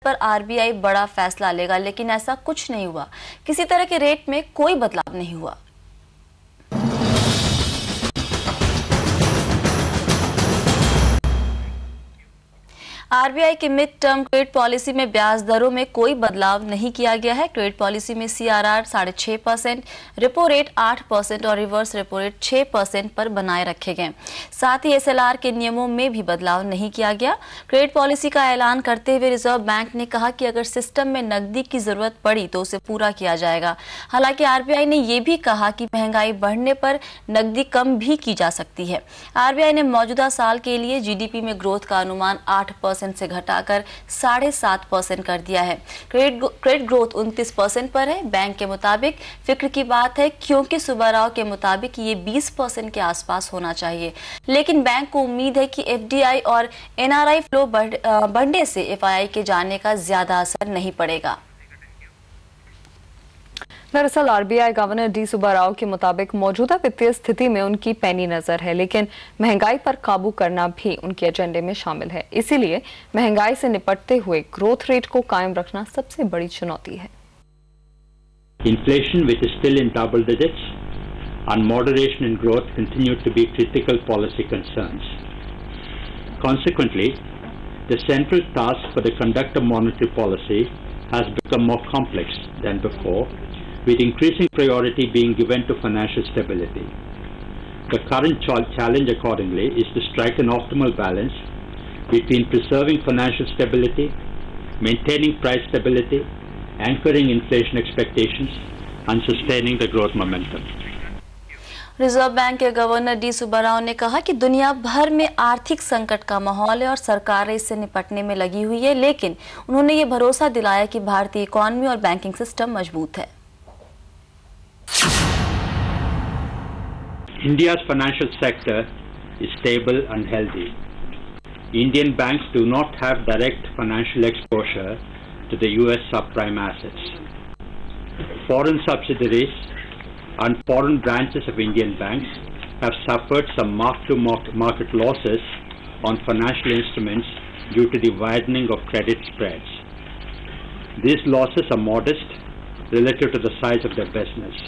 पर आरबीआई बड़ा फैसला लेगा, लेकिन ऐसा कुछ नहीं हुआ। किसी तरह के रेट में कोई बदलाव नहीं हुआ। आरबीआई की मिड टर्म क्रेडिट पॉलिसी में ब्याज दरों में कोई बदलाव नहीं किया गया है। क्रेडिट पॉलिसी में सीआरआर 6.5%, रेपो रेट 8% और रिवर्स रेपो रेट 6% पर बनाए रखे गए। साथ ही एसएलआर के नियमों में भी बदलाव नहीं किया गया। क्रेडिट पॉलिसी का ऐलान करते हुए रिजर्व बैंक ने कहा कि अगर सिस्टम में नकदी की जरूरत पड़ी तो उसे पूरा किया जाएगा। हालांकि आरबीआई ने यह भी कहा कि महंगाई बढ़ने पर नकदी कम भी की जा सकती है। आरबीआई ने मौजूदा साल के लिए जीडीपी में ग्रोथ का अनुमान 8% से घटाकर 7.5% कर दिया है। क्रेडिट ग्रोथ 29% पर है। बैंक के मुताबिक फिक्र की बात है, क्योंकि सुब्बाराव के मुताबिक ये 20% के आसपास होना चाहिए, लेकिन बैंक को उम्मीद है कि एफडीआई और एनआरआई फ्लो बढ़ने से एफआईआई के जाने का ज्यादा असर नहीं पड़ेगा। दरअसल आरबीआई गवर्नर डी सुब्बाराव के मुताबिक मौजूदा वित्तीय स्थिति में उनकी पैनी नजर है, लेकिन महंगाई पर काबू करना भी उनके एजेंडे में शामिल है। इसीलिए महंगाई से निपटते हुए ग्रोथ रेट को कायम रखना सबसे बड़ी चुनौती है। Inflation, which is still in double digits, and moderation in growth continue to be critical policy concerns. Consequently, the central task for the conduct of monetary policy has become more complex than before, with increasing priority being given to financial stability. The current challenge accordingly is to strike an optimal balance between preserving financial stability, maintaining price stability, anchoring inflation expectations, and sustaining the growth momentum. Reserve bank के governor D Subbarao ने कहा कि दुनिया भर में आर्थिक संकट का माहौल है और सरकारें इससे निपटने में लगी हुई है, लेकिन उन्होंने ये भरोसा दिलाया कि भारतीय इकोनॉमी और बैंकिंग सिस्टम मजबूत है। India's financial sector is stable and healthy. Indian banks do not have direct financial exposure to the US subprime assets. Foreign subsidiaries and foreign branches of Indian banks have suffered some mark-to-market losses on financial instruments due to the widening of credit spreads. These losses are modest relative to the size of their business.